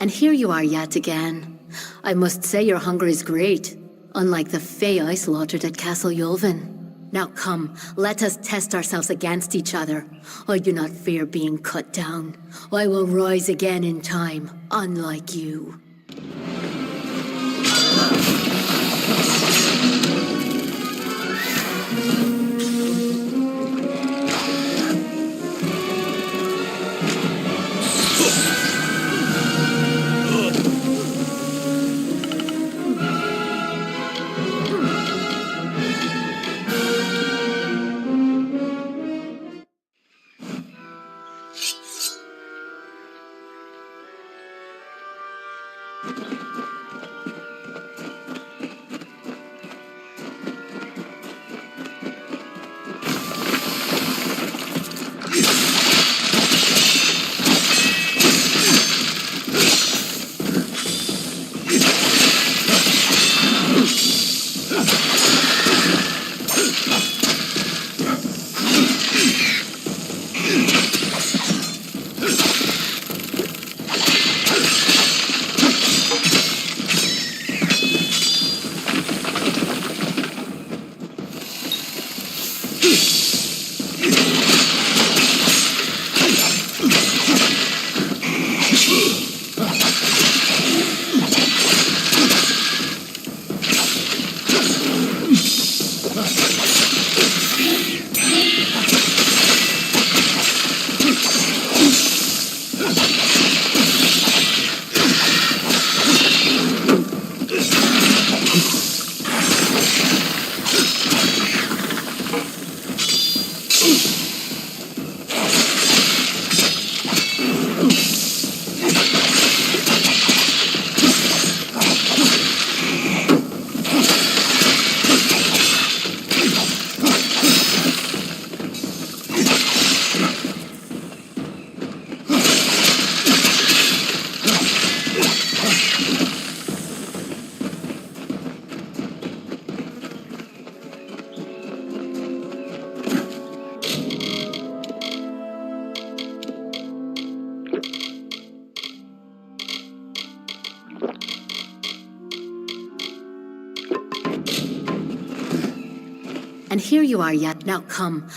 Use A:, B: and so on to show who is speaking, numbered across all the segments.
A: And here you are yet again. I must say your hunger is great, unlike the Fae I slaughtered at Castle Yulvin. Now come, let us test ourselves against each other. I do not fear being cut down. I will rise again in time, unlike you. And here you are yet. Now come.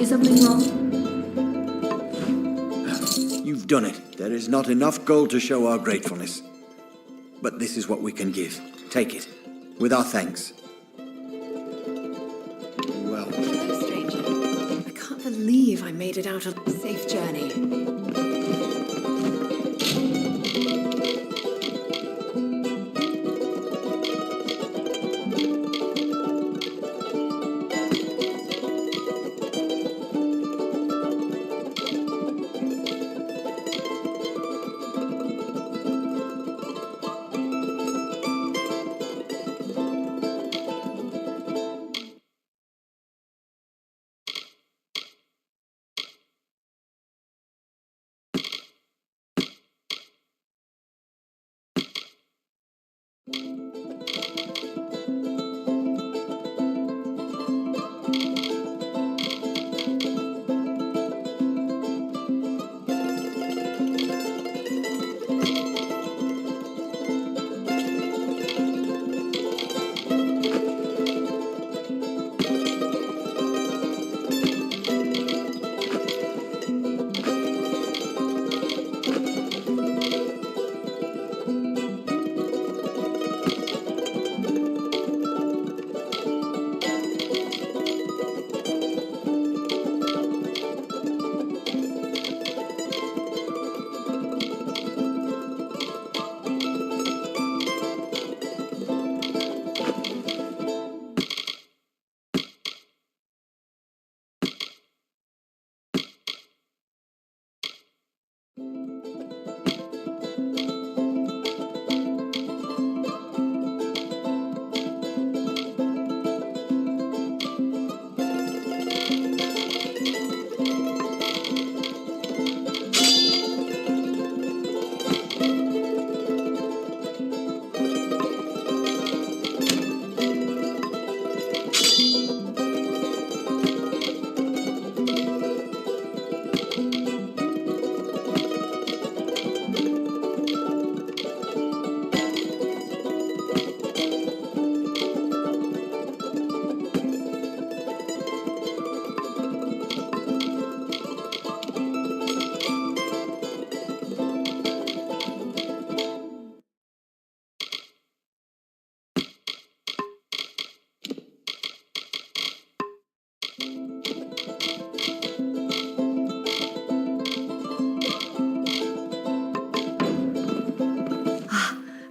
A: Is something wrong?
B: You've done it. There is not enough gold to show our gratefulness. But this is what we can give. Take it, with our thanks. Well...
C: Hello, stranger. I can't believe I made it out on a safe journey.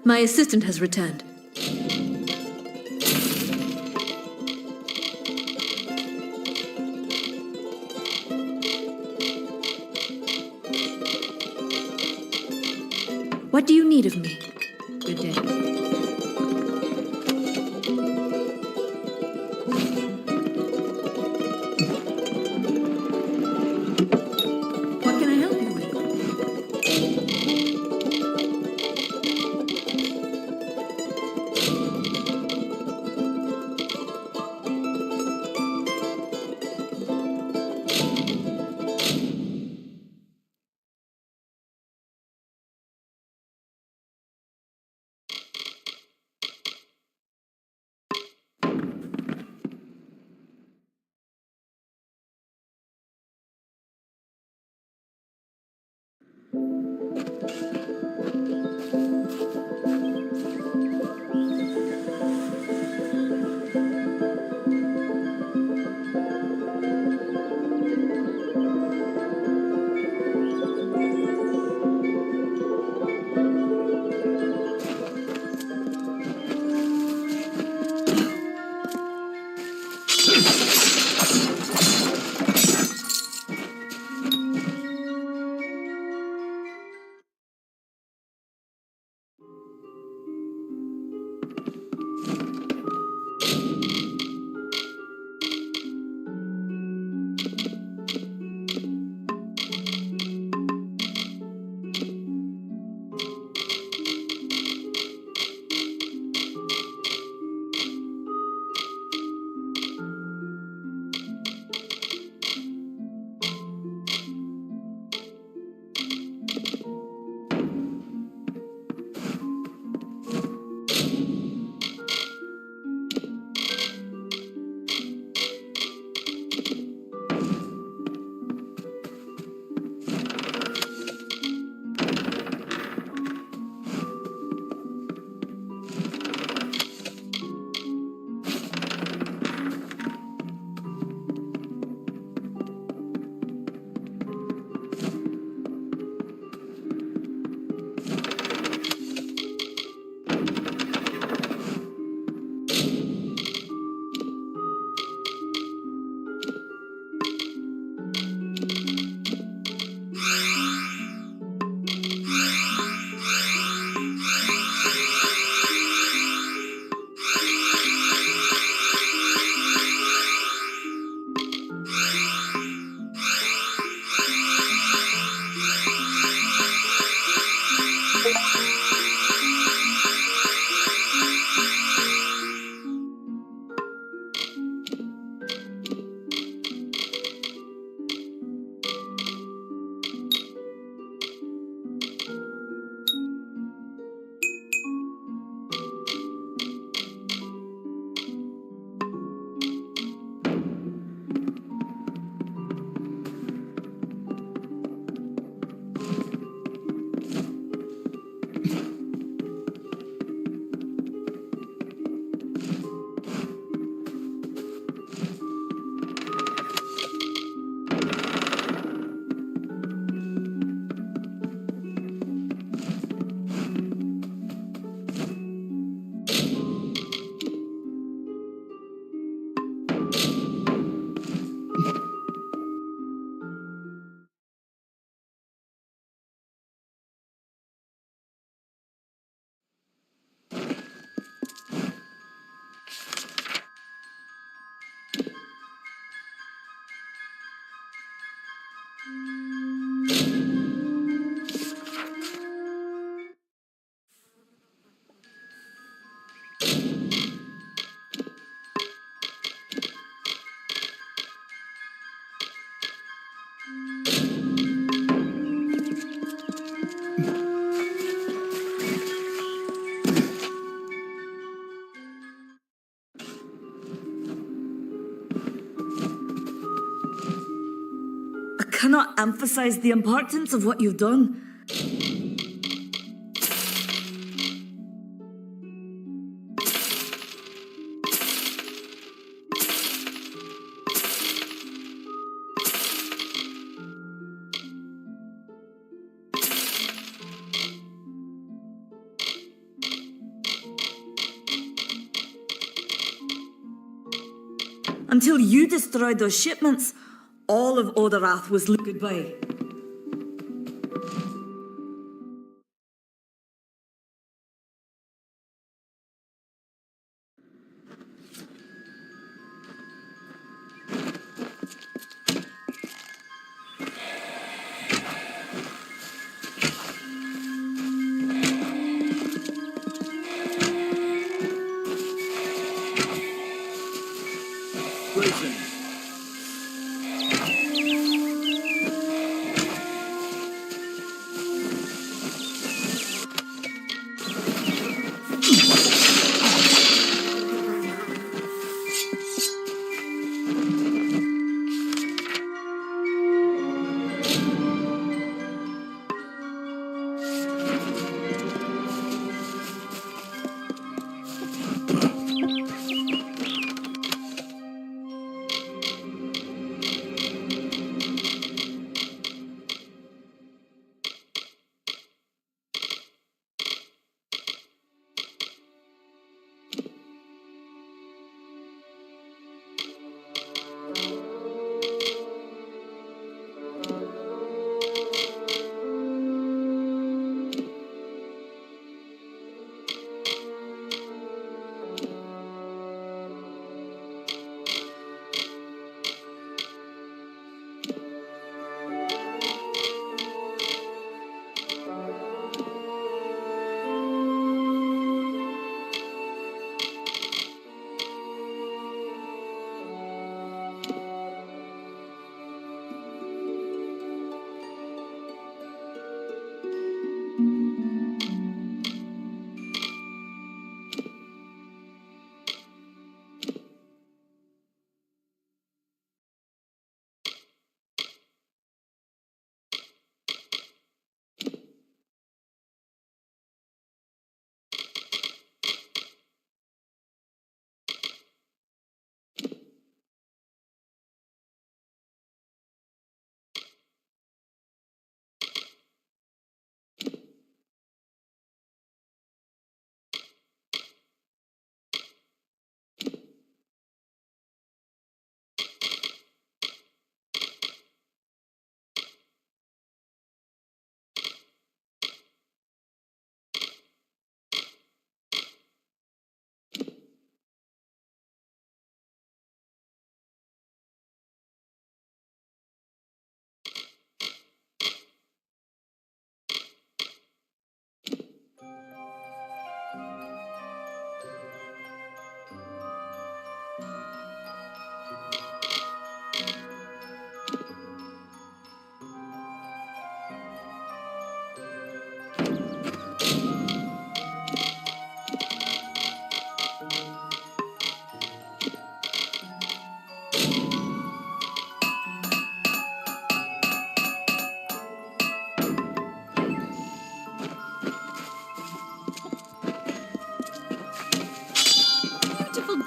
A: My assistant has returned. What do you need of me? Good day. What can I help you with?
D: I cannot emphasize the importance of what you've done. Until you destroyed those shipments, all of Odarath was goodbye.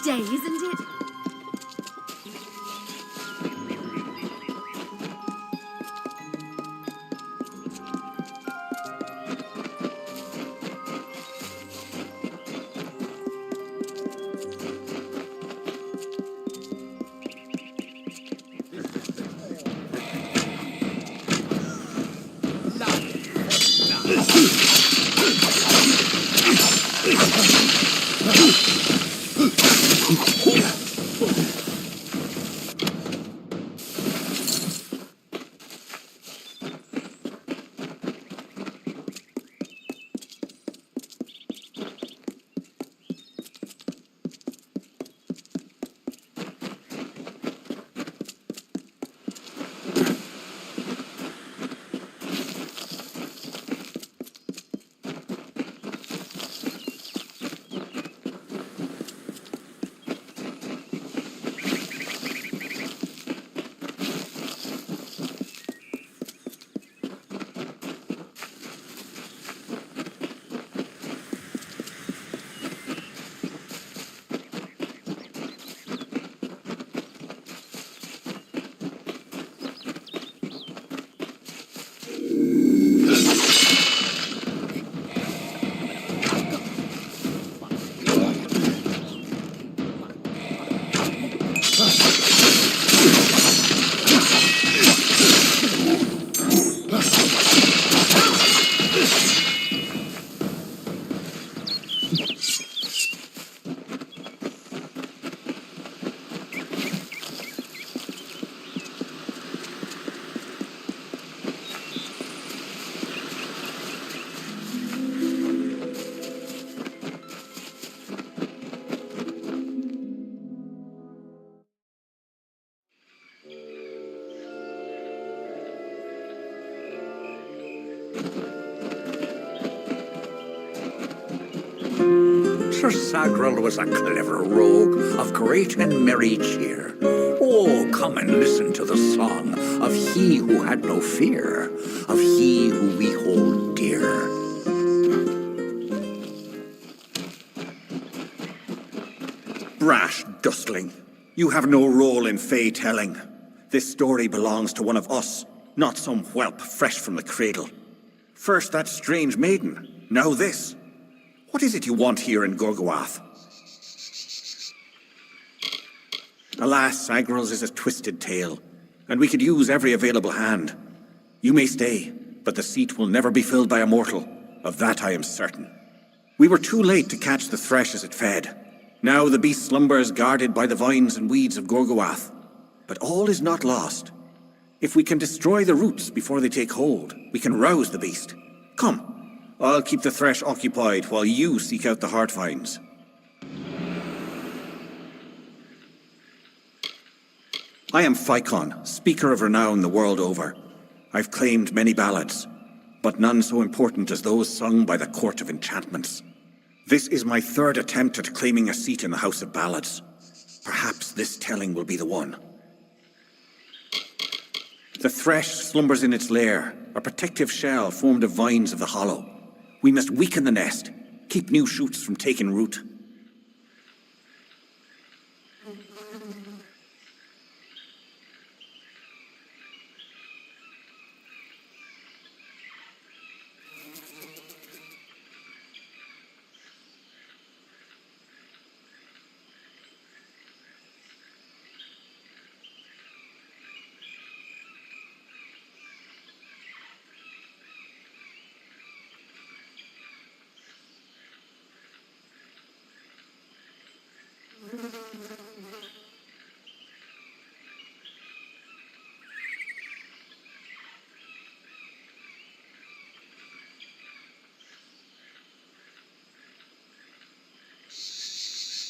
A: day, isn't it?
E: Sir Sagrel was a clever rogue of great and merry cheer. Oh, come and listen to the song of he who had no fear, of he who we hold dear.
F: Brash dustling, you have no role in fey telling. This story belongs to one of us, not some whelp fresh from the cradle. First that strange maiden, now this. What is it you want here in Gorgoath? Alas, Sagrel's is a twisted tale, and we could use every available hand. You may stay, but the seat will never be filled by a mortal. Of that I am certain. We were too late to catch the thresh as it fed. Now the beast slumbers guarded by the vines and weeds of Gorgoath. But all is not lost. If we can destroy the roots before they take hold, we can rouse the beast. Come. I'll keep the thresh occupied while you seek out the heart vines. I am Phaikon, speaker of renown the world over. I've claimed many ballads, but none so important as those sung by the Court of Enchantments. This is my third attempt at claiming a seat in the House of Ballads. Perhaps this telling will be the one. The thresh slumbers in its lair, a protective shell formed of vines of the hollow. We must weaken the nest, keep new shoots from taking root.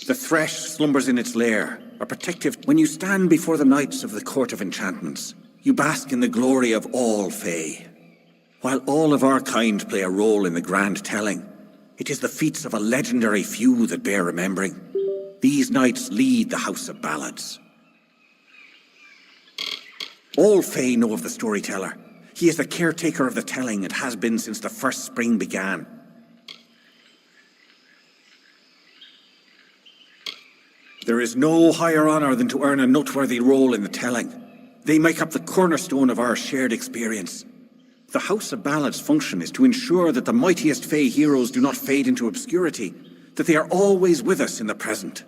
F: The thresh slumbers in its lair, a protective... When you stand before the knights of the Court of Enchantments, you bask in the glory of all Fae. While all of our kind play a role in the grand telling, it is the feats of a legendary few that bear remembering. These knights lead the House of Ballads. All Fae know of the storyteller. He is the caretaker of the telling and has been since the first spring began. There is no higher honor than to earn a noteworthy role in the telling. They make up the cornerstone of our shared experience. The House of Ballad's function is to ensure that the mightiest Fae heroes do not fade into obscurity, that they are always with us in the present.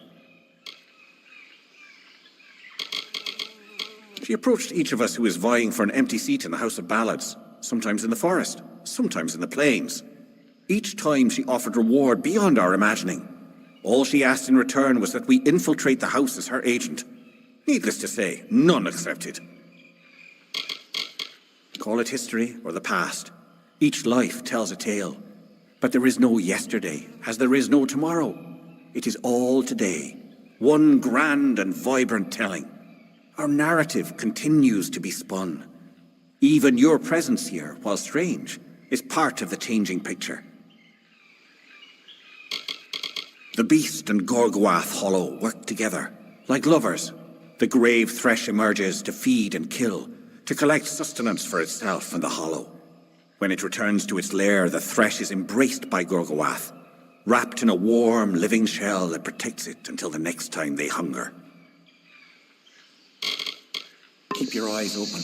F: She approached each of us who is vying for an empty seat in the House of Ballads, sometimes in the forest, sometimes in the plains. Each time she offered reward beyond our imagining. All she asked in return was that we infiltrate the house as her agent. Needless to say, none accepted. Call it history or the past. Each life tells a tale. But there is no yesterday, as there is no tomorrow. It is all today. One grand and vibrant telling. Our narrative continues to be spun. Even your presence here, while strange, is part of the changing picture. The beast and Gorgoath Hollow work together. Like lovers, the grave thresh emerges to feed and kill, to collect sustenance for itself and the Hollow. When it returns to its lair, the thresh is embraced by Gorgoath, wrapped in a warm, living shell that protects it until the next time they hunger. Keep your eyes open.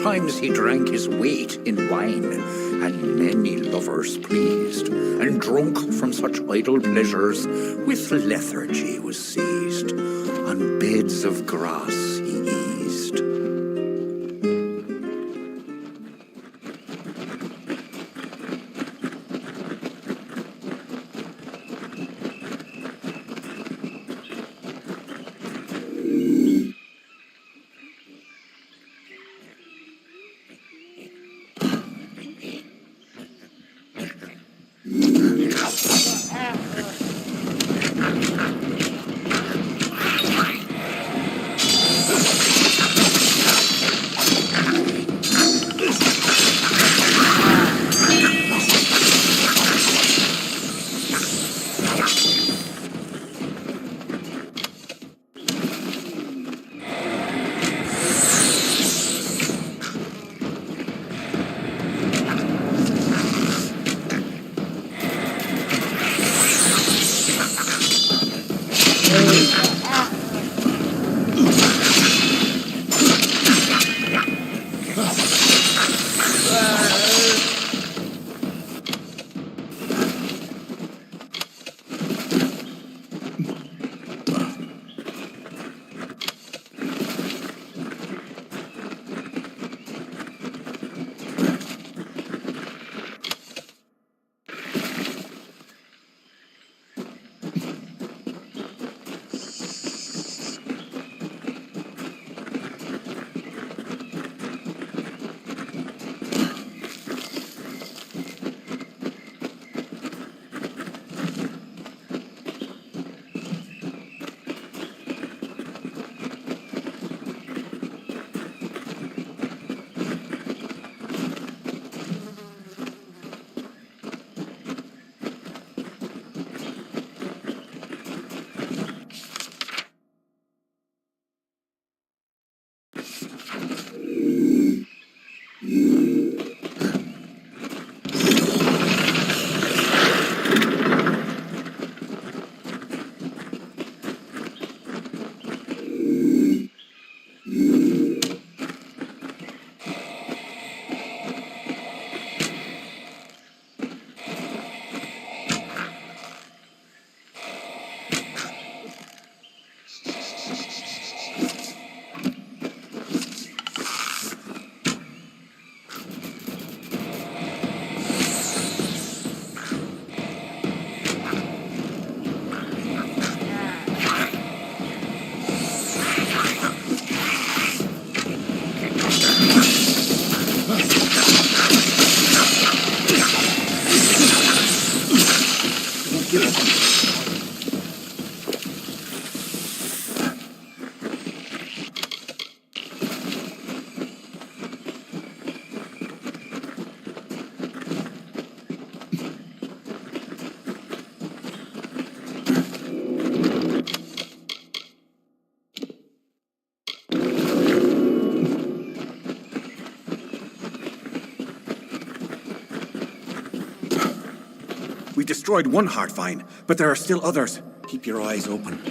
E: Times he drank his weight in wine, and many lovers pleased, and drunk from such idle pleasures, with lethargy was seized. On beds of grass he eased.
B: give us...
F: We destroyed one heart vine, but there are still others.
B: Keep your eyes open.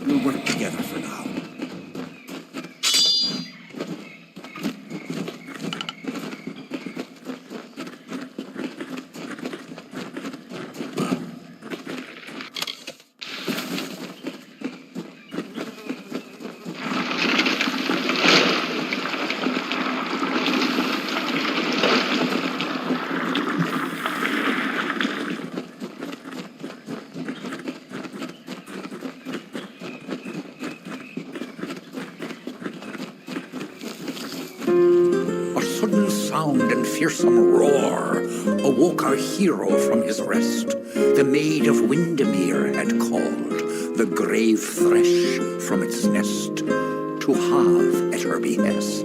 F: We'll work together for now.
E: A sudden sound and fearsome roar awoke our hero from his rest. The maid of Windermere had called the grave thresh from its nest to have at her behest.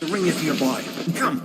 F: The ring is nearby. Come.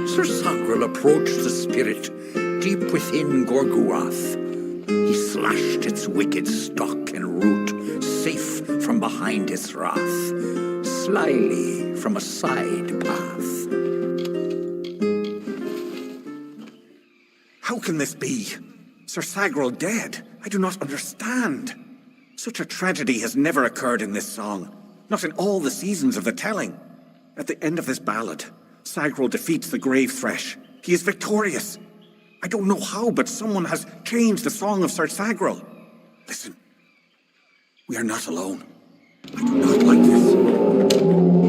E: Sir Sacral approached the spirit deep within Gorguath. He slashed its wicked stock and root, safe from behind its wrath, slyly from a side path.
F: How can this be? Sir Sagral dead? I do not understand. Such a tragedy has never occurred in this song, not in all the seasons of the telling. At the end of this ballad, Sagral defeats the grave thresh. He is victorious. I don't know how, but someone has changed the song of Sir Sagral. Listen, we are not alone. I do not like this.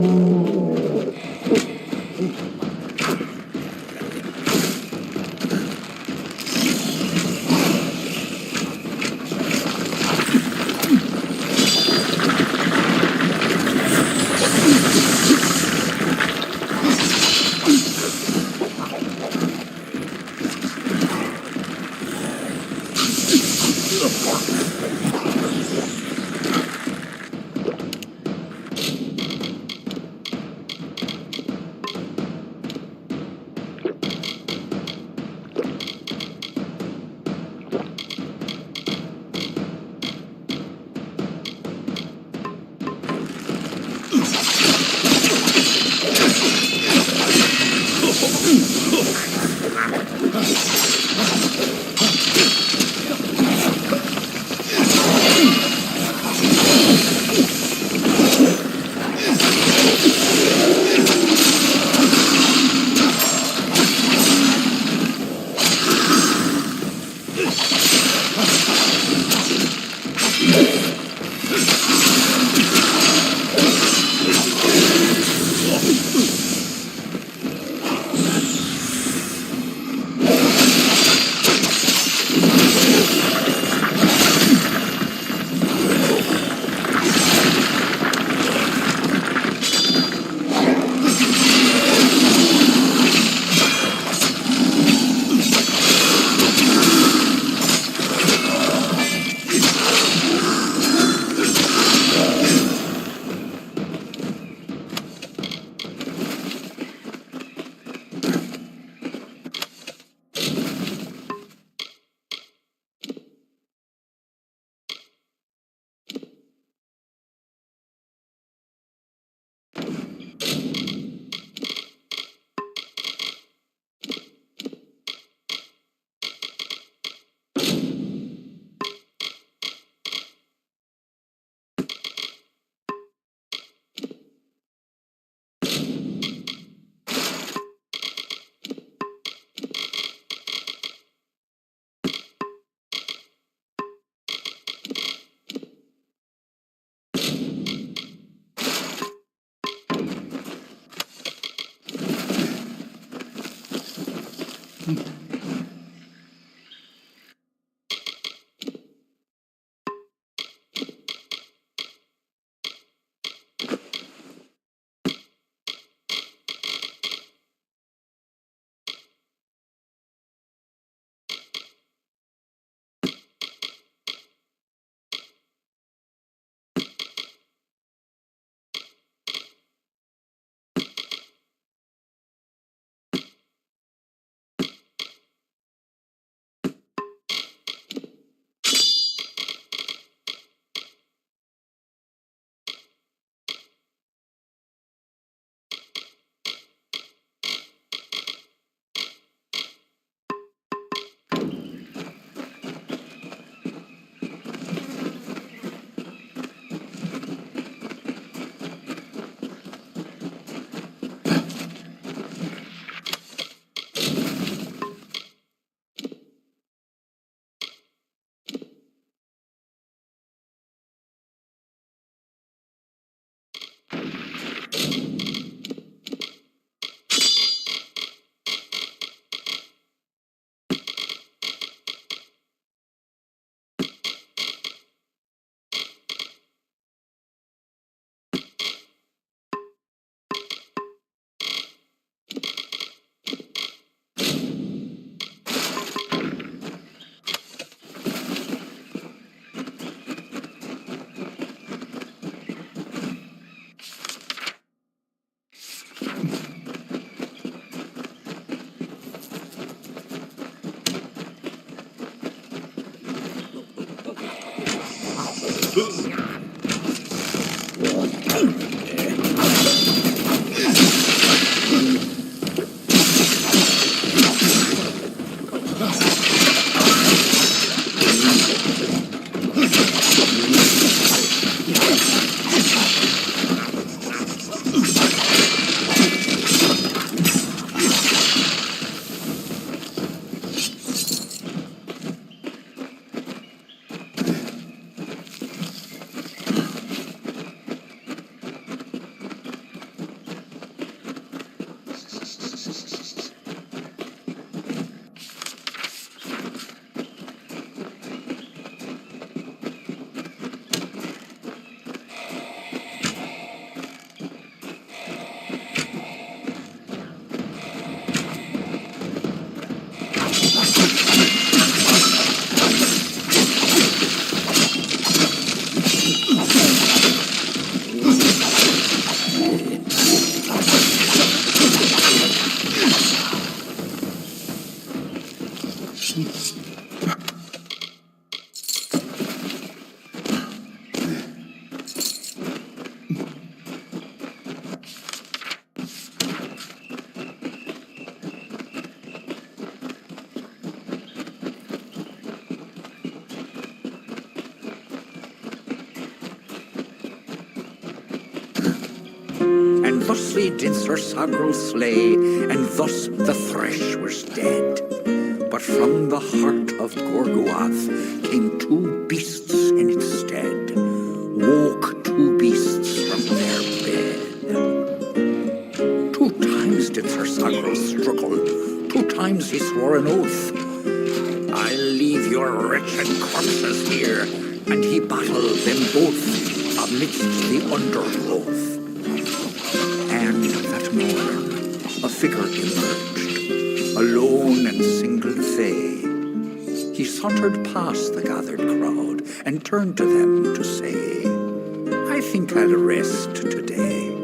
E: And thusly did Sir Sagrel slay, and thus the thresh was dead. But from the heart of Gorguath came two beasts in its stead. your wretched corpses here, and he battled them both amidst the undergrowth. And that morn a figure emerged, alone and single fay. He sauntered past the gathered crowd and turned to them to say, I think I'll rest today.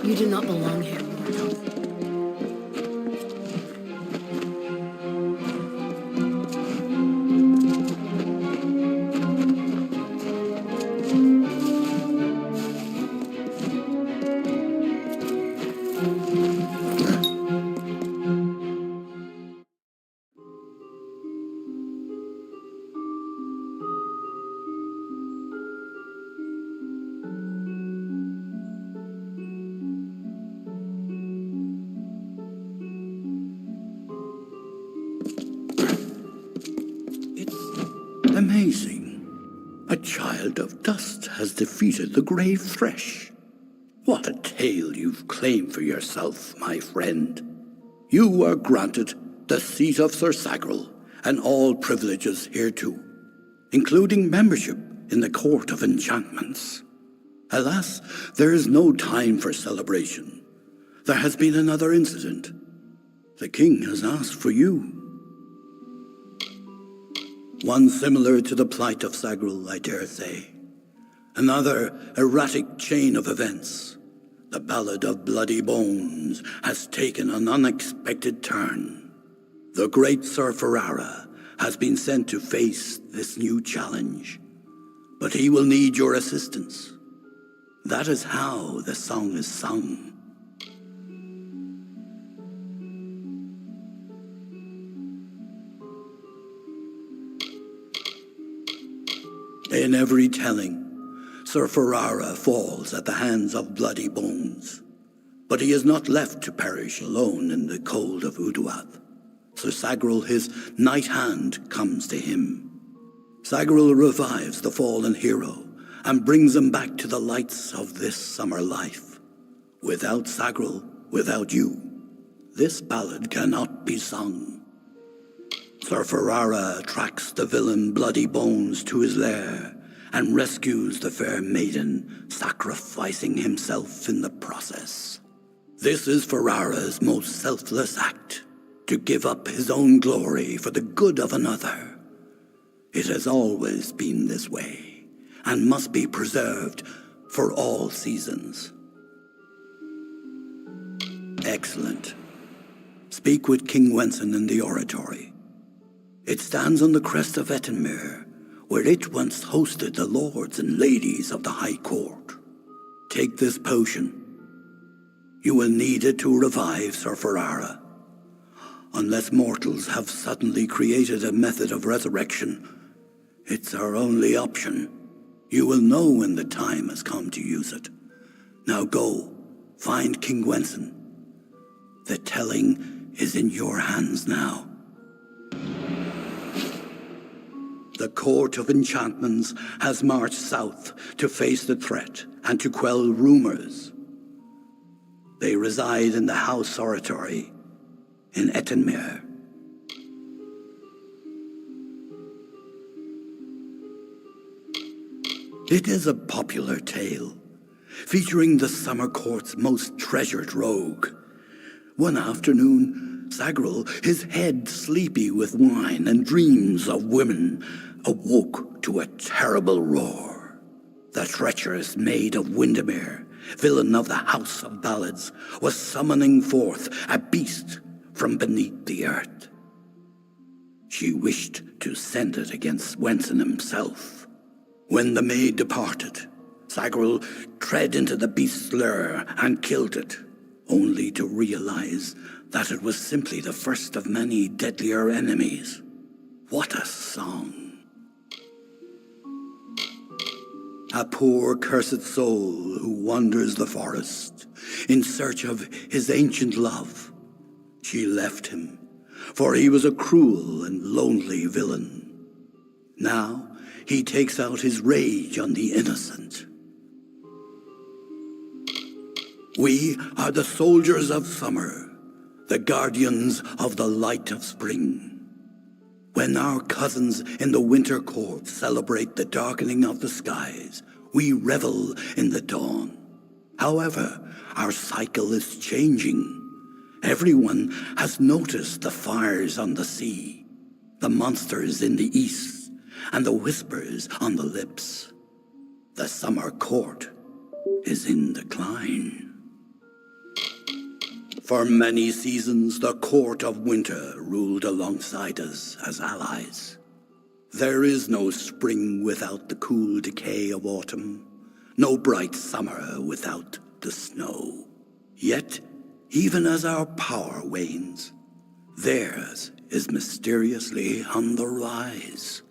A: You do not belong here, mortal.
E: Amazing. A child of dust has defeated the grave thresh. What a tale you've claimed for yourself, my friend. You are granted the seat of Sir Sagrel and all privileges hereto, including membership in the Court of Enchantments. Alas, there is no time for celebration. There has been another incident. The king has asked for you. One similar to the plight of Sagrel, I dare say. Another erratic chain of events. The ballad of Bloody Bones has taken an unexpected turn. The great Sir Ferrara has been sent to face this new challenge, but he will need your assistance. That is how the song is sung. In every telling, Sir Ferrara falls at the hands of Bloody Bones. But he is not left to perish alone in the cold of Uduath. Sir Sagrel, his knight hand, comes to him. Sagrel revives the fallen hero and brings him back to the lights of this summer life. Without Sagrel, without you, this ballad cannot be sung. Sir Ferrara tracks the villain Bloody Bones to his lair and rescues the fair maiden, sacrificing himself in the process. This is Ferrara's most selfless act, to give up his own glory for the good of another. It has always been this way, and must be preserved for all seasons. Excellent. Speak with King Wenson in the oratory. It stands on the crest of Ettenmere, where it once hosted the lords and ladies of the High Court. Take this potion. You will need it to revive Sir Ferrara. Unless mortals have suddenly created a method of resurrection, it's our only option. You will know when the time has come to use it. Now go, find King Wenson. The telling is in your hands now. The Court of Enchantments has marched south to face the threat and to quell rumors. They reside in the House Oratory in Ettenmere. It is a popular tale, featuring the Summer Court's most treasured rogue. One afternoon, Sagrel, his head sleepy with wine and dreams of women, awoke to a terrible roar. The treacherous Maid of Windermere, villain of the House of Ballads, was summoning forth a beast from beneath the earth. She wished to send it against Wenson himself. When the maid departed, Sagrel tread into the beast's lair and killed it, only to realize that it was simply the first of many deadlier enemies. What a song! A poor cursed soul who wanders the forest in search of his ancient love. She left him, for he was a cruel and lonely villain. Now he takes out his rage on the innocent. We are the soldiers of summer, the guardians of the light of spring. When our cousins in the winter court celebrate the darkening of the skies, we revel in the dawn. However, our cycle is changing. Everyone has noticed the fires on the sea, the monsters in the east, and the whispers on the lips. The summer court is in decline.
G: For many seasons, the court of winter ruled alongside us as allies. There is no spring without the cool decay of autumn, no bright summer without the snow. Yet, even as our power wanes, theirs is mysteriously on the rise.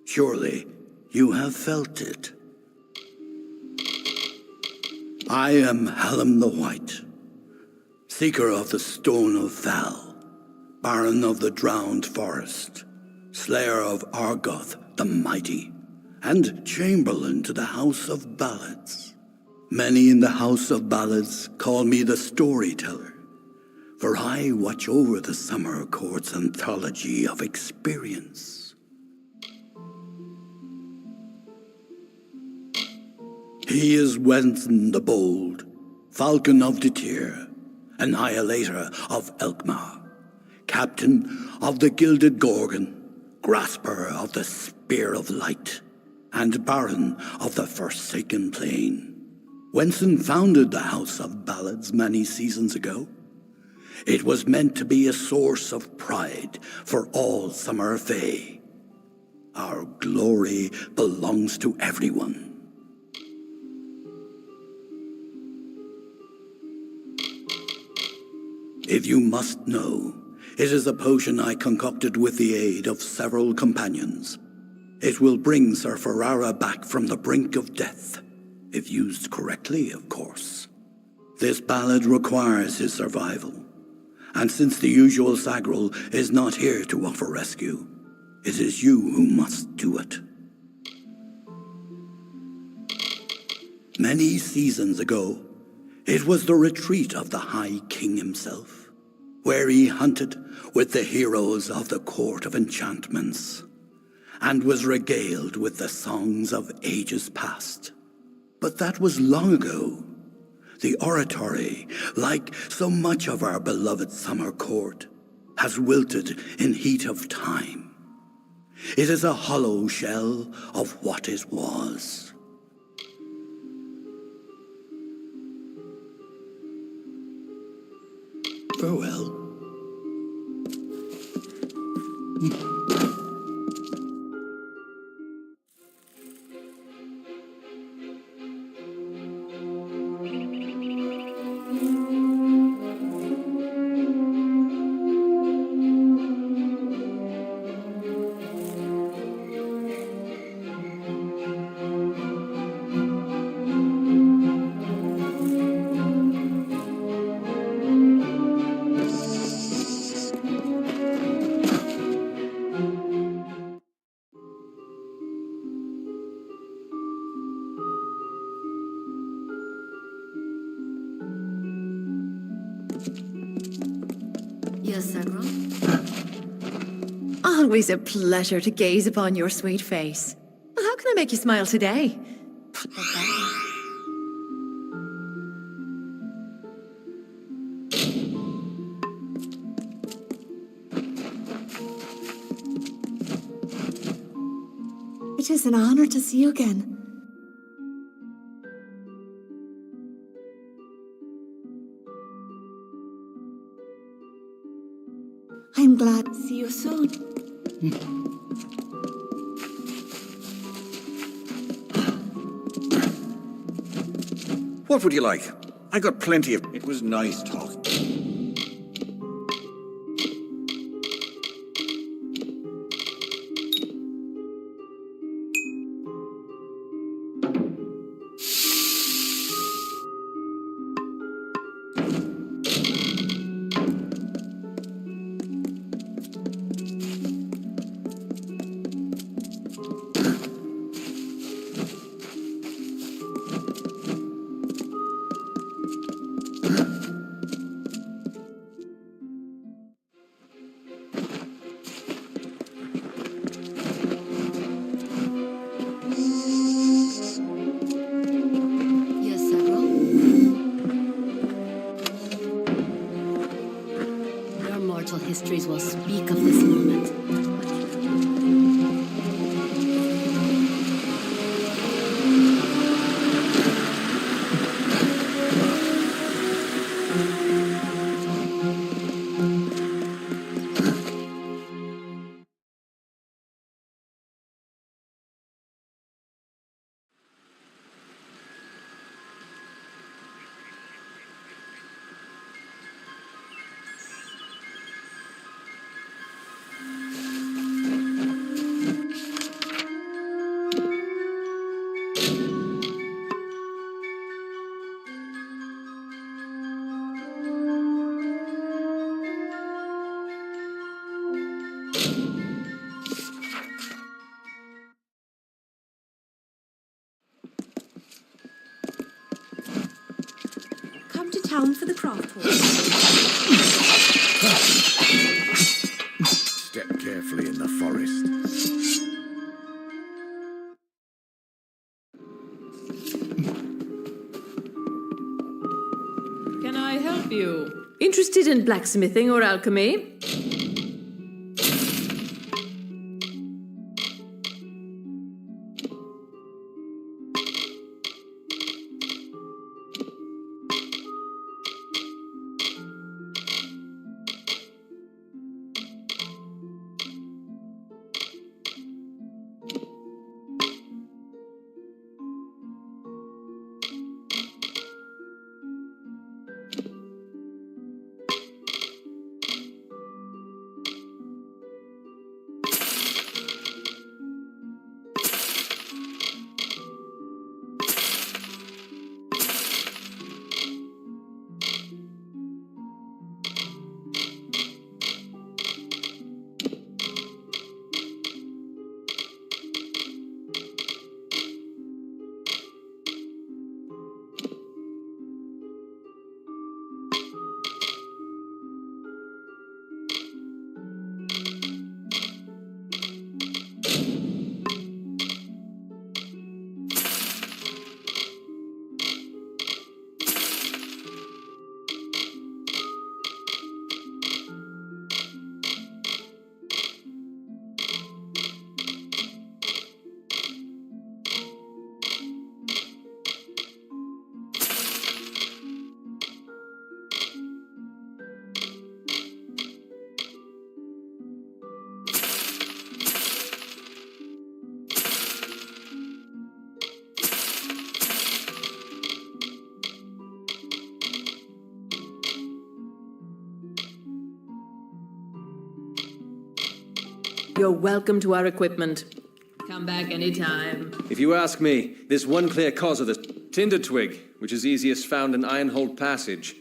G: Surely you have felt it. I am Hallam the White, seeker of the Stone of Val, Baron of the Drowned Forest, slayer of Argoth the Mighty, and chamberlain to the House of Ballads. Many in the House of Ballads call me the Storyteller, for I watch over the Summer Court's anthology of experience. He is Wenson the Bold, Falcon of Detir, Annihilator of Elkmar, Captain of the Gilded Gorgon, Grasper of the Spear of Light, and Baron of the Forsaken Plain. Wenson founded the House of Ballads many seasons ago. It was meant to be a source of pride for all Summer Fae. Our glory belongs to everyone. If you must know, it is a potion I concocted with the aid of several companions. It will bring Sir Ferrara back from the brink of death, if used correctly, of course. This ballad requires his survival, and since the usual Sagril is not here to offer rescue, it is you who must do it. Many seasons ago, it was the retreat of the High King himself, where he hunted with the heroes of the Court of Enchantments, and was regaled with the songs of ages past. But that was long ago. The oratory, like so much of our beloved Summer Court, has wilted in heat of time. It is a hollow shell of what it was. Farewell.
A: Yes, Sagril?
C: Always a pleasure to gaze upon your sweet face. How can I make you smile today? It is an honor to see you again. I'm glad to see you soon.
F: What would you like? I got plenty of... It was nice talking.
A: Yes, Sagril? Your mortal histories will speak of this moment.
D: town for the craft hall.
E: Step carefully in the forest.
H: Can I help you? Interested in blacksmithing or alchemy? You're welcome to our equipment. Come back anytime.
I: If you ask me, there's one clear cause of this. Tinder twig, which is easiest found in Ironhold Passage.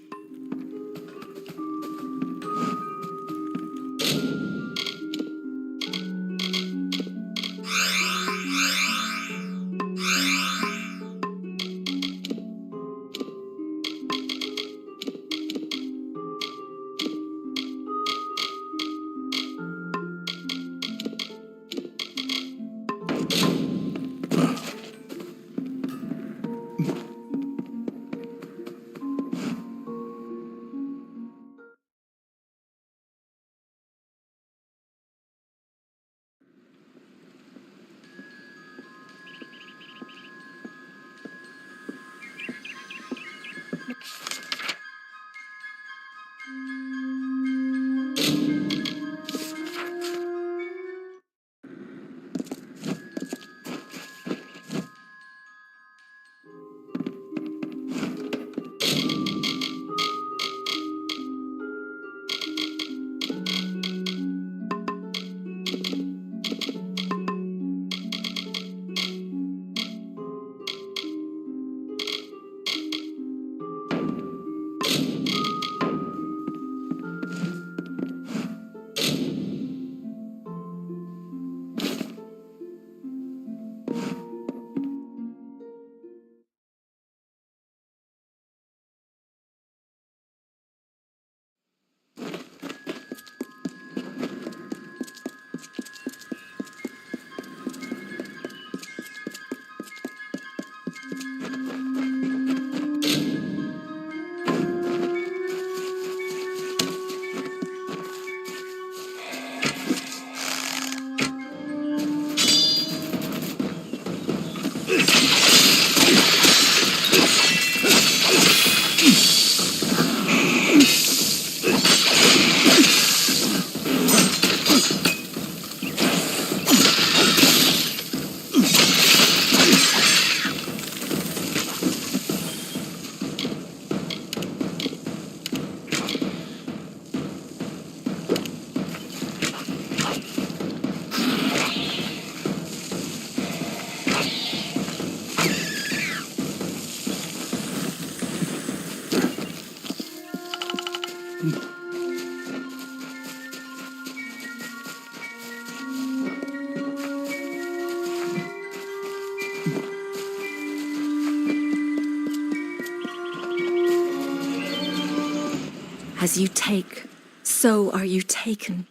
C: As you take, so are you taken.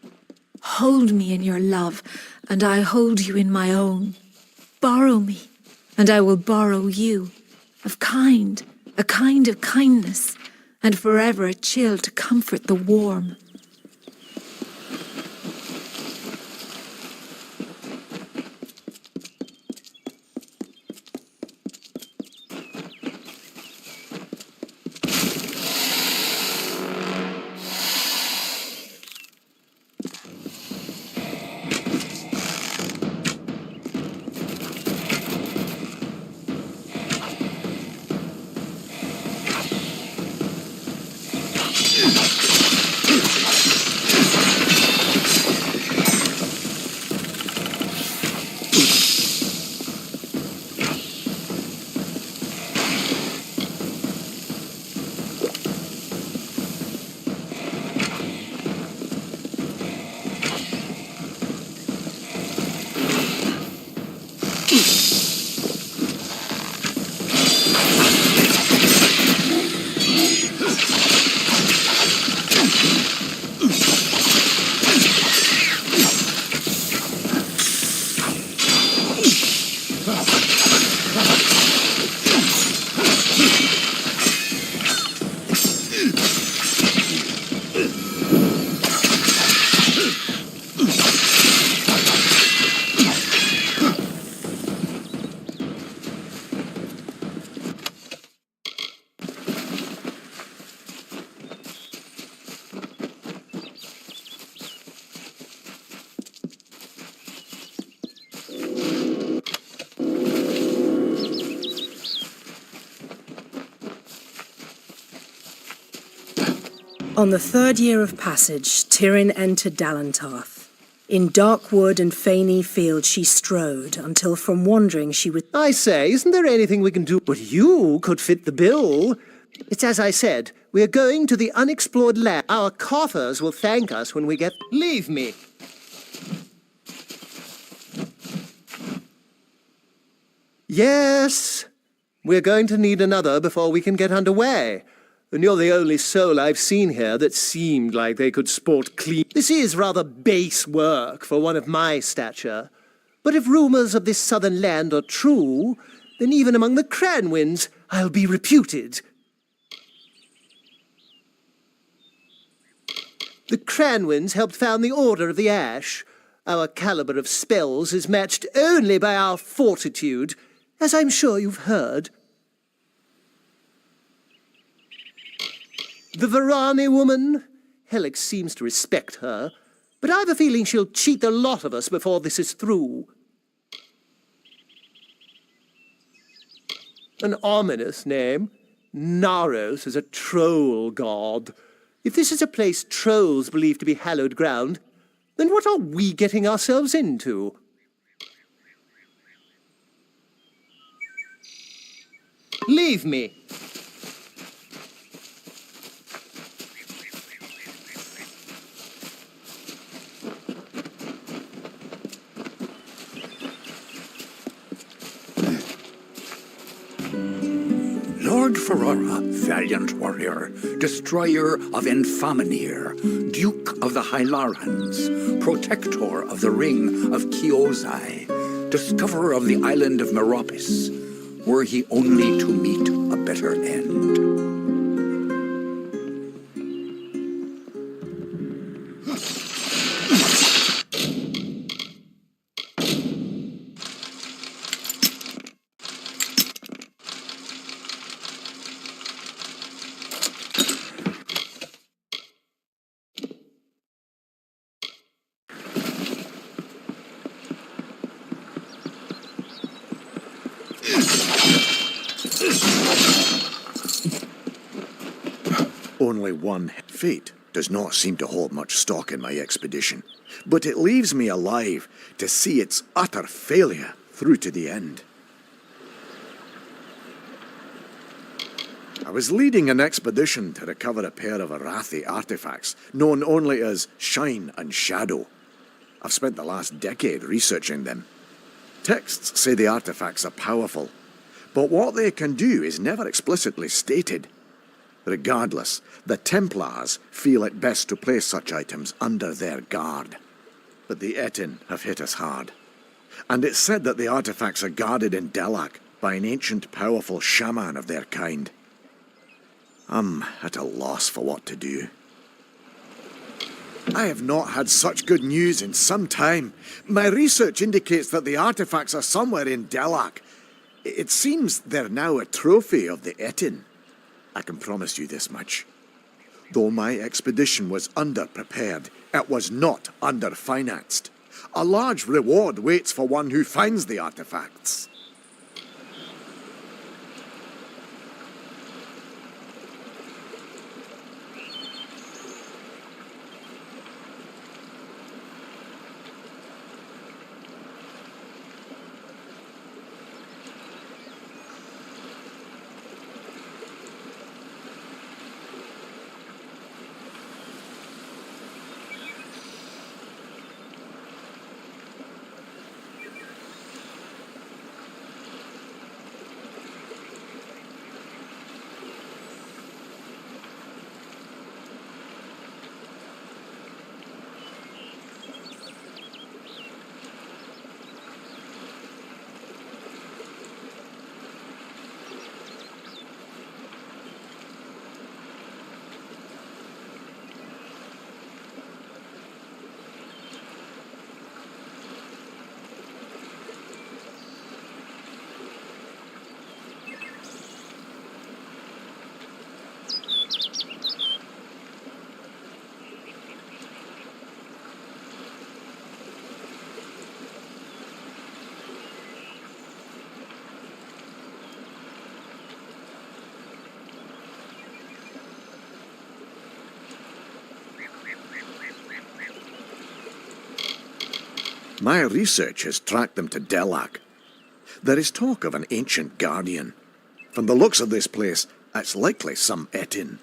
C: Hold me in your love, and I hold you in my own. Borrow me, and I will borrow you. A kind of kindness, and forever a chill to comfort the warm.
J: On the third year of passage, Tyrion entered Dalantarth. In dark wood and fany field she strode, until from wandering she was...
K: I say, isn't there anything we can do? But you could fit the bill. It's as I said, we're going to the unexplored land. Our coffers will thank us when we get... Leave me. Yes, we're going to need another before we can get underway. And you're the only soul I've seen here that seemed like they could sport clean. This is rather base work for one of my stature. But if rumors of this southern land are true, then even among the Cranwins, I'll be reputed. The Cranwins helped found the Order of the Ash. Our caliber of spells is matched only by our fortitude, as I'm sure you've heard. The Varani woman? Helix seems to respect her, but I've a feeling she'll cheat the lot of us before this is through. An ominous name. Naros is a troll god. If this is a place trolls believe to be hallowed ground, then what are we getting ourselves into? Leave me.
E: Lord Ferrara, valiant warrior, destroyer of Enfaminir, Duke of the Hylarans, protector of the Ring of Chiozai, discoverer of the island of Meropis, were he only to meet a better end.
L: Only one. Fate does not seem to hold much stock in my expedition, but it leaves me alive to see its utter failure through to the end. I was leading an expedition to recover a pair of Arathi artifacts, known only as Shine and Shadow. I've spent the last decade researching them. Texts say the artifacts are powerful, but what they can do is never explicitly stated. Regardless, the Templars feel it best to place such items under their guard. But the Etin have hit us hard. And it's said that the artifacts are guarded in Delac by an ancient, powerful shaman of their kind. I'm at a loss for what to do. I have not had such good news in some time. My research indicates that the artifacts are somewhere in Delac. It seems they're now a trophy of the Etin. I can promise you this much. Though my expedition was underprepared, it was not underfinanced. A large reward waits for one who finds the artifacts. My research has tracked them to Delac. There is talk of an ancient guardian. From the looks of this place, it's likely some Etin.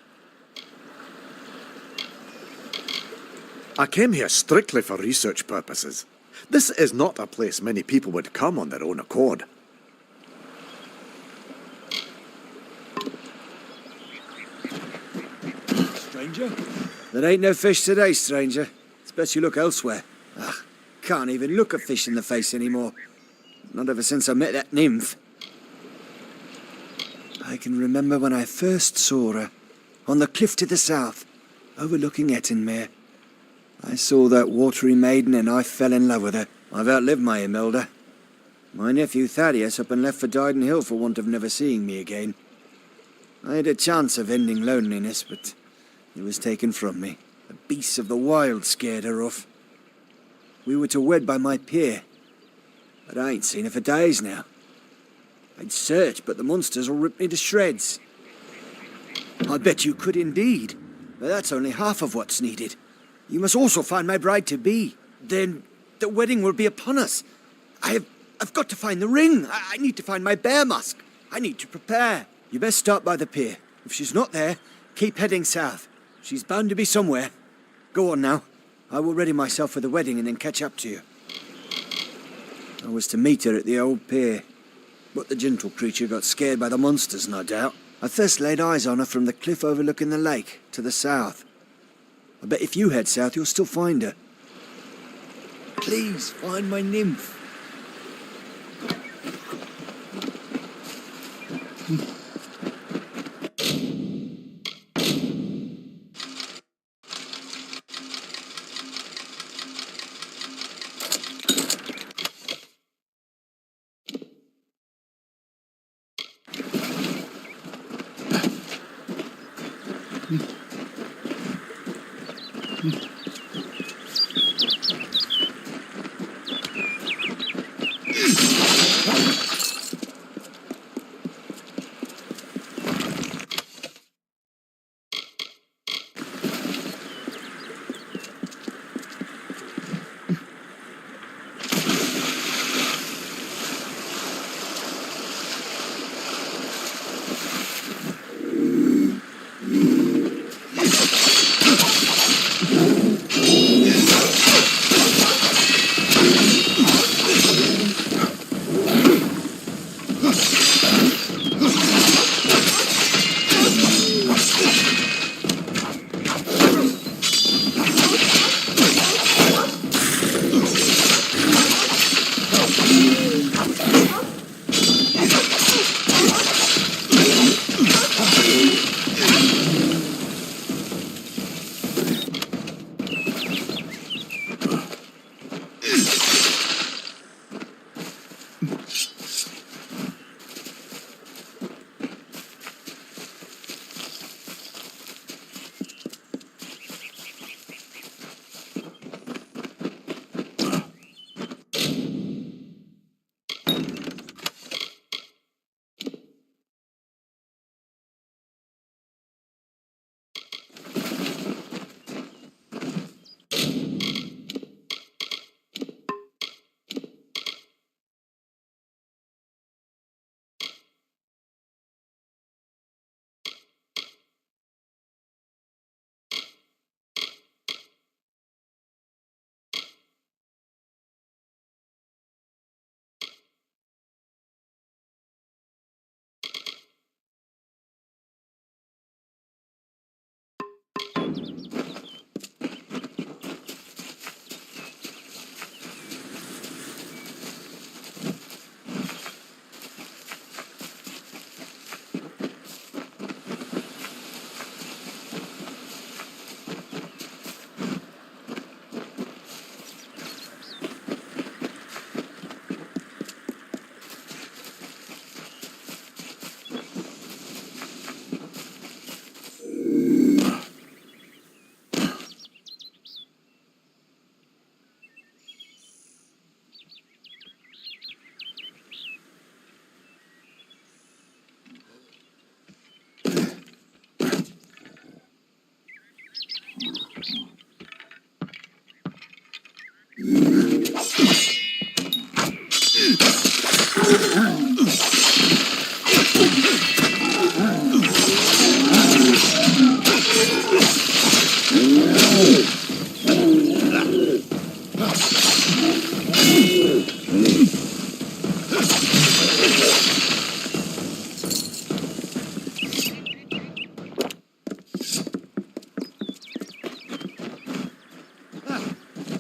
L: I came here strictly for research purposes. This is not a place many people would come on their own accord.
B: Stranger? There ain't no fish today, stranger. It's best you look elsewhere. Ugh. Can't even look a fish in the face anymore. Not ever since I met that nymph. I can remember when I first saw her, on the cliff to the south, overlooking Ettinmere. I saw that watery maiden and I fell in love with her. I've outlived my Imelda. My nephew Thaddeus up and left for Dyden Hill for want of never seeing me again. I had a chance of ending loneliness, but it was taken from me. The beasts of the wild scared her off. We were to wed by my pier, but I ain't seen her for days now. I'd search, but the monsters will rip me to shreds. I bet you could indeed, but that's only half of what's needed. You must also find my bride-to-be. Then the wedding will be upon us. I've got to find the ring. I need to find my bear musk. I need to prepare. You best start by the pier. If she's not there, keep heading south. She's bound to be somewhere. Go on now. I will ready myself for the wedding and then catch up to you. I was to meet her at the old pier, but the gentle creature got scared by the monsters, no doubt. I first laid eyes on her from the cliff overlooking the lake to the south. I bet if you head south, you'll still find her. Please, find my nymph.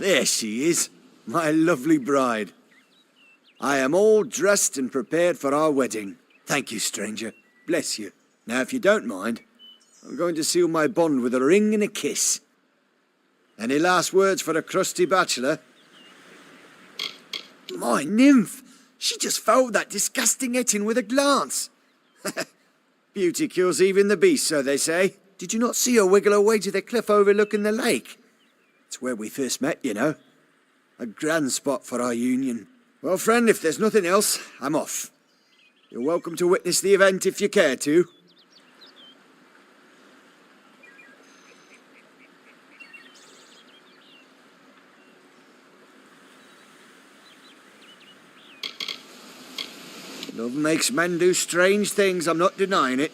B: There she is, my lovely bride. I am all dressed and prepared for our wedding. Thank you, stranger. Bless you. Now, if you don't mind, I'm going to seal my bond with a ring and a kiss. Any last words for a crusty bachelor? My nymph! She just fouled that disgusting Etin with a glance. Beauty cures even the beast, so they say. Did you not see her wiggle her way to the cliff overlooking the lake? It's where we first met, you know. A grand spot for our union. Well, friend, if there's nothing else, I'm off. You're welcome to witness the event if you care to. Love makes men do strange things, I'm not denying it.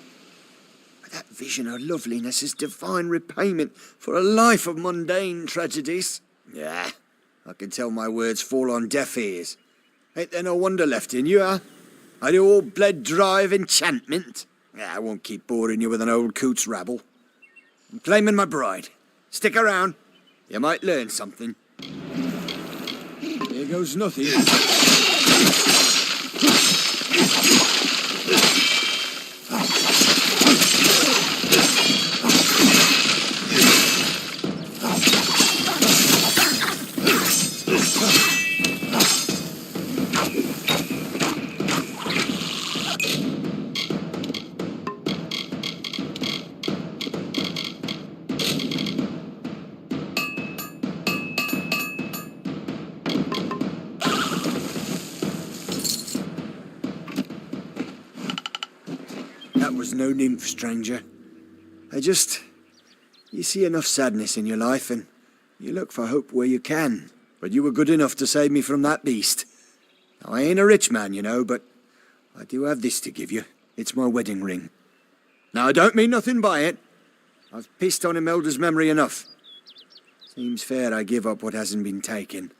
B: But that vision of loveliness is divine repayment for a life of mundane tragedies. Yeah, I can tell my words fall on deaf ears. Ain't there no wonder left in you, huh? Are you all bled dry of enchantment? Yeah, I won't keep boring you with an old coot's rabble. I'm claiming my bride. Stick around. You might learn something. Here goes nothing. That was no nymph, stranger. You see enough sadness in your life, and you look for hope where you can. But you were good enough to save me from that beast. Now, I ain't a rich man, you know, but I do have this to give you. It's my wedding ring. Now, I don't mean nothing by it. I've pissed on Imelda's memory enough. Seems fair I give up what hasn't been taken.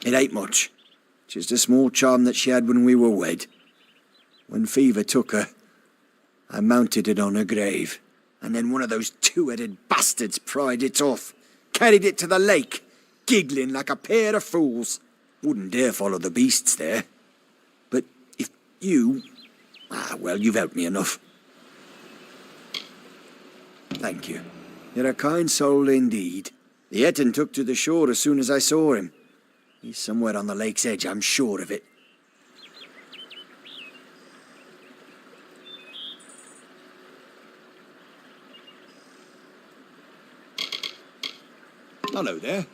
B: It ain't much. Just a small charm that she had when we were wed. When fever took her, I mounted it on her grave. And then one of those two-headed bastards pried it off. Carried it to the lake, giggling like a pair of fools. Wouldn't dare follow the beasts there. But if you... well, you've helped me enough. Thank you. You're a kind soul indeed. The Etin took to the shore as soon as I saw him. He's somewhere on the lake's edge, I'm sure of it.
F: Hello there.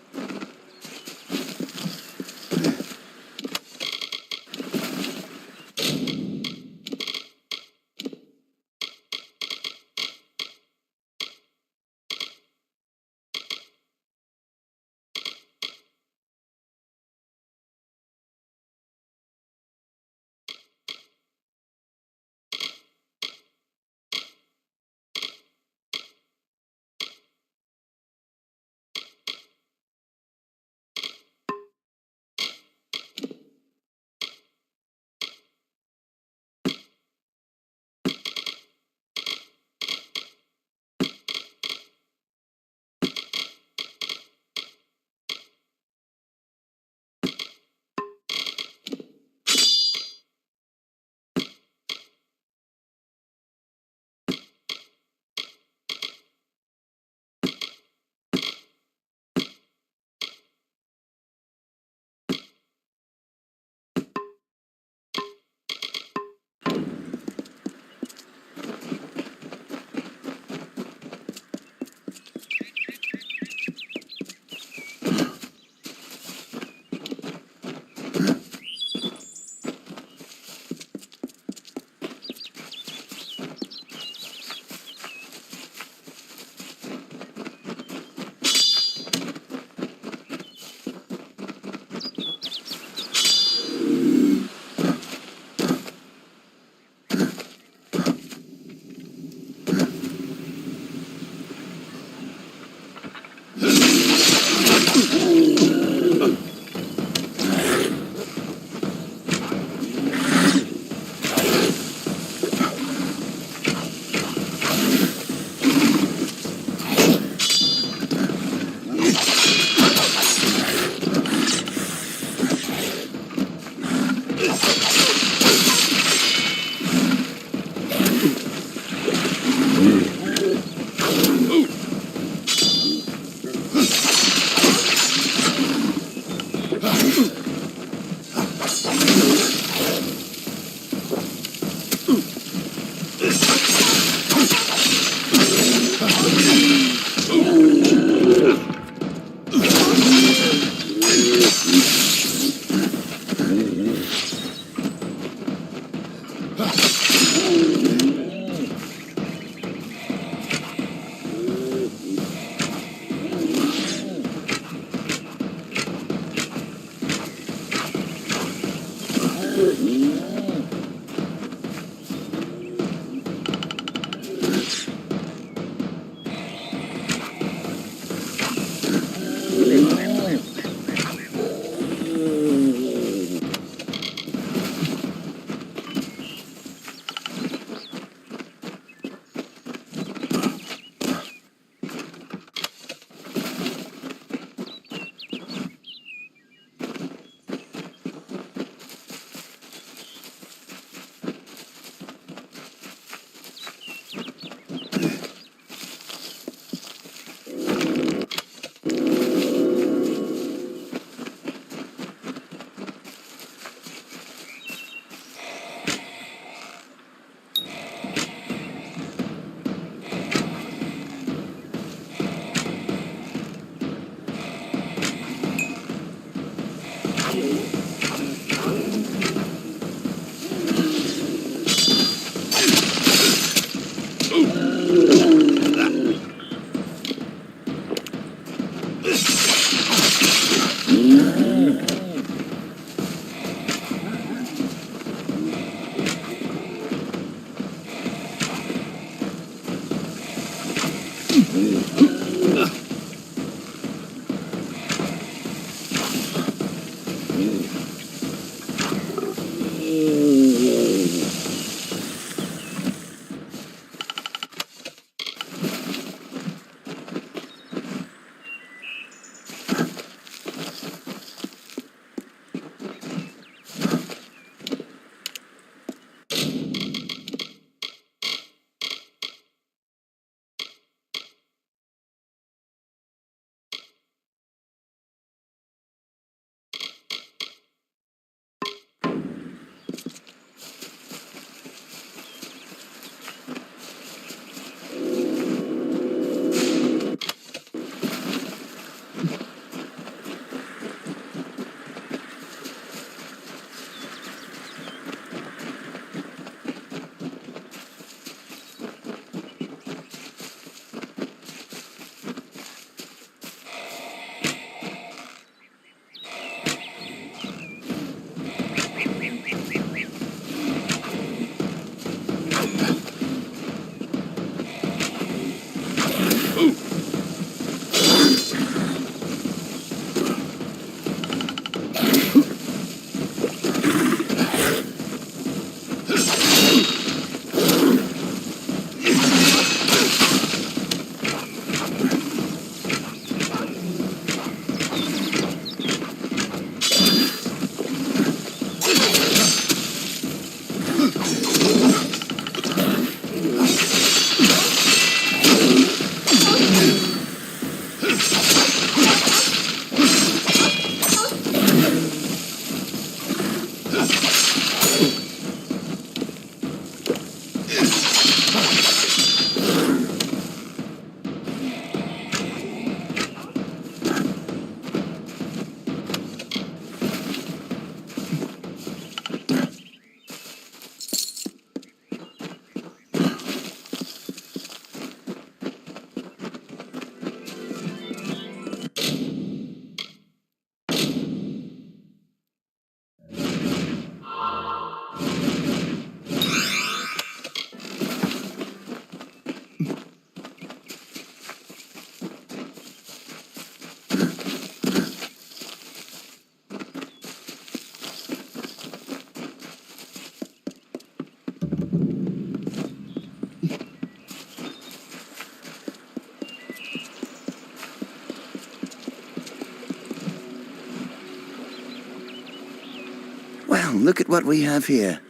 B: Well, look at what we have here.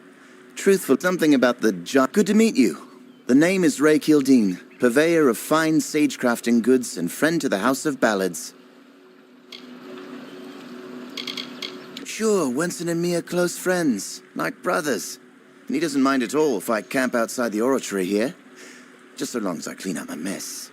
M: truthful. Something about the job. Good to meet you. The name is Ray Kildene, purveyor of fine sagecrafting goods and friend to the House of Ballads. Sure, Winston and me are close friends, like brothers. And he doesn't mind at all if I camp outside the oratory here. Just so long as I clean up my mess.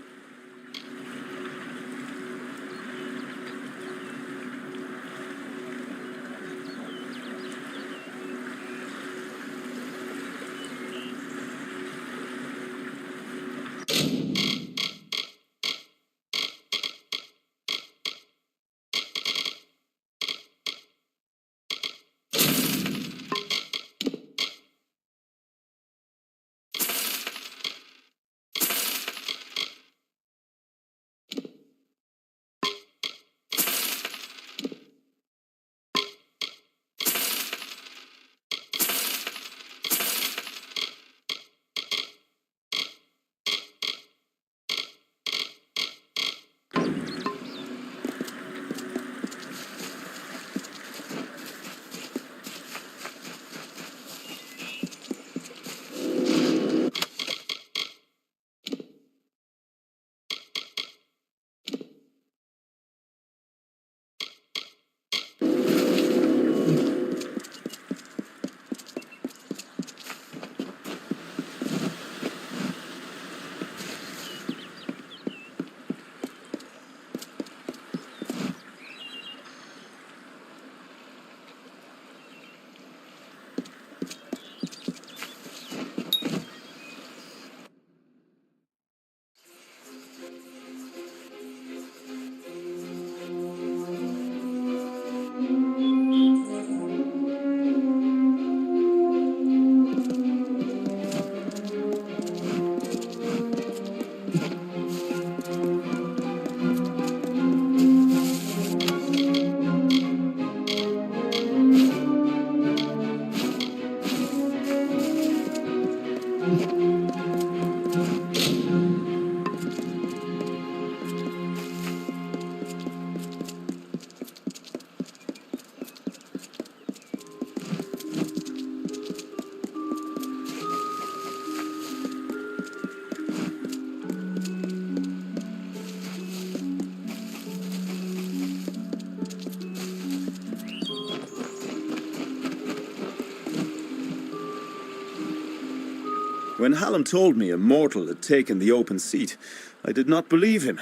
N: When Hallam told me a mortal had taken the open seat, I did not believe him.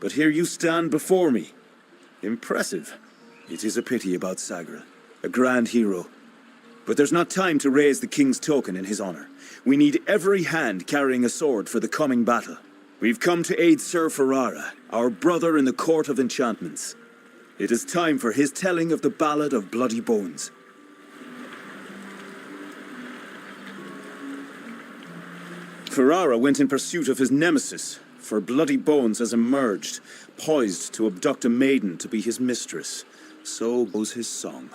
N: But here you stand before me. Impressive. It is a pity about Sagril, a grand hero. But there's not time to raise the king's token in his honor. We need every hand carrying a sword for the coming battle. We've come to aid Sir Ferrara, our brother in the Court of Enchantments. It is time for his telling of the Ballad of Bloody Bones. Ferrara went in pursuit of his nemesis, for Bloody Bones has emerged, poised to abduct a maiden to be his mistress. So goes his song.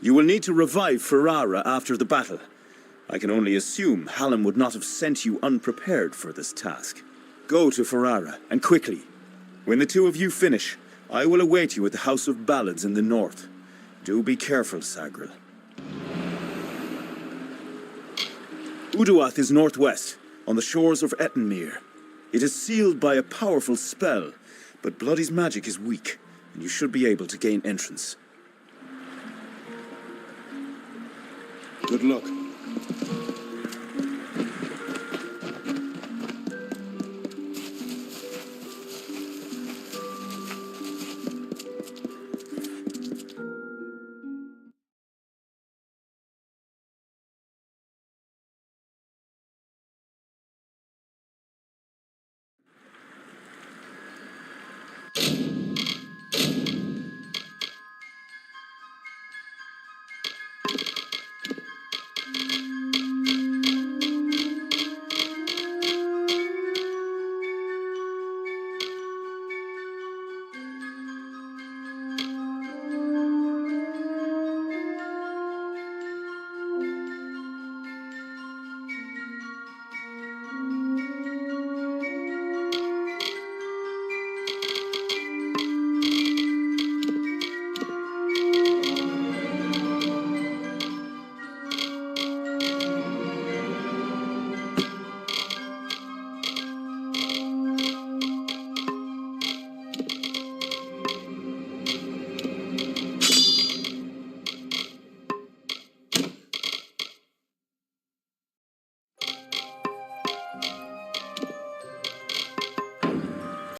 N: You will need to revive Ferrara after the battle. I can only assume Hallam would not have sent you unprepared for this task. Go to Ferrara, and quickly. When the two of you finish, I will await you at the House of Ballads in the north. Do be careful, Sagril. Uduath is northwest, on the shores of Ettenmere. It is sealed by a powerful spell, but Bloody's magic is weak, and you should be able to gain entrance. Good luck.